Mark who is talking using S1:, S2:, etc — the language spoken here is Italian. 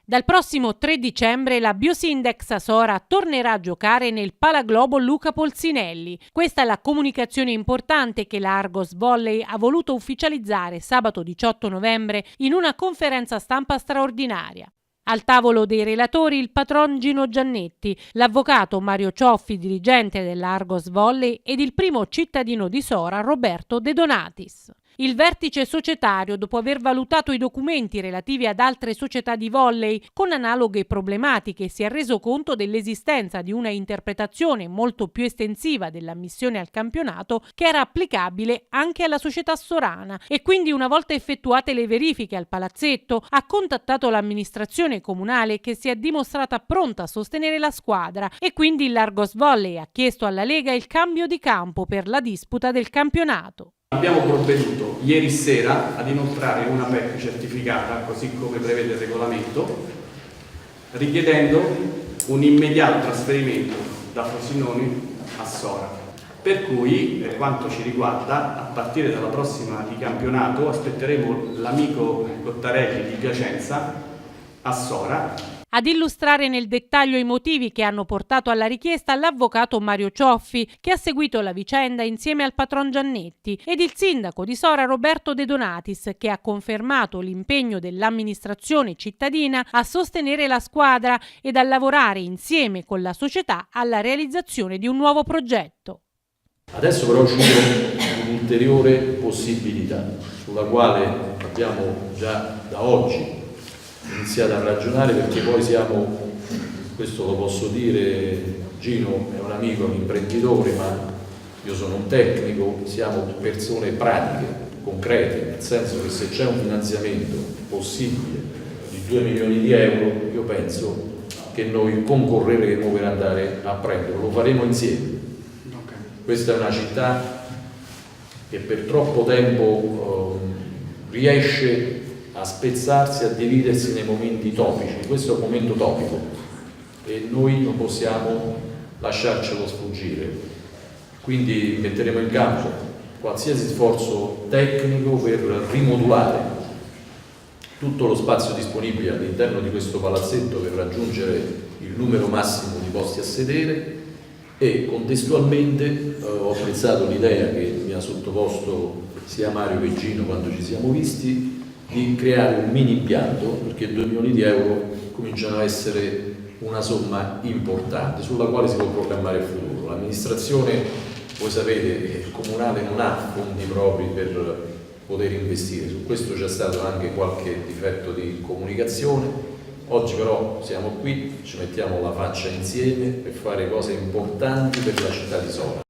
S1: Dal prossimo 3 dicembre la Biosindex Sora tornerà a giocare nel Palaglobo Luca Polsinelli. Questa è la comunicazione importante che la Argos Volley ha voluto ufficializzare sabato 18 novembre in una conferenza stampa straordinaria. Al tavolo dei relatori il patron Gino Giannetti, l'avvocato Mario Cioffi, dirigente dell'Argos Volley, ed il primo cittadino di Sora, Roberto De Donatis. Il vertice societario, dopo aver valutato i documenti relativi ad altre società di volley con analoghe problematiche, si è reso conto dell'esistenza di una interpretazione molto più estensiva dell'ammissione al campionato che era applicabile anche alla società sorana e quindi, una volta effettuate le verifiche al palazzetto, ha contattato l'amministrazione comunale, che si è dimostrata pronta a sostenere la squadra, e quindi l'Argos Volley ha chiesto alla Lega il cambio di campo per la disputa del campionato.
S2: Abbiamo provveduto ieri sera ad inoltrare una PEC certificata, così come prevede il regolamento, richiedendo un immediato trasferimento da Frosinone a Sora. Per cui, per quanto ci riguarda, a partire dalla prossima di campionato aspetteremo l'amico Cottarelli di Piacenza a Sora.
S1: Ad illustrare nel dettaglio i motivi che hanno portato alla richiesta l'avvocato Mario Cioffi, che ha seguito la vicenda insieme al patron Giannetti, ed il sindaco di Sora Roberto De Donatis, che ha confermato l'impegno dell'amministrazione cittadina a sostenere la squadra ed a lavorare insieme con la società alla realizzazione di un nuovo progetto.
S3: Adesso però ci sono un'ulteriore possibilità sulla quale abbiamo già da oggi iniziato a ragionare, perché poi siamo, questo lo posso dire, Gino è un amico, un imprenditore, ma io sono un tecnico, siamo persone pratiche, concrete, nel senso che se c'è un finanziamento possibile di 2 milioni di euro, io penso che noi concorreremo per andare a prenderlo, lo faremo insieme. Questa è una città che per troppo tempo riesce a spezzarsi, a dividersi nei momenti topici. Questo è un momento topico e noi non possiamo lasciarcelo sfuggire. Quindi metteremo in campo qualsiasi sforzo tecnico per rimodulare tutto lo spazio disponibile all'interno di questo palazzetto per raggiungere il numero massimo di posti a sedere, e contestualmente ho apprezzato l'idea che mi ha sottoposto sia Mario che Gino quando ci siamo visti, di creare un mini impianto, perché 2 milioni di euro cominciano a essere una somma importante sulla quale si può programmare il futuro. L'amministrazione, voi sapete, il comunale non ha fondi propri per poter investire, su questo c'è stato anche qualche difetto di comunicazione. Oggi però siamo qui, ci mettiamo la faccia insieme per fare cose importanti per la città di Sora.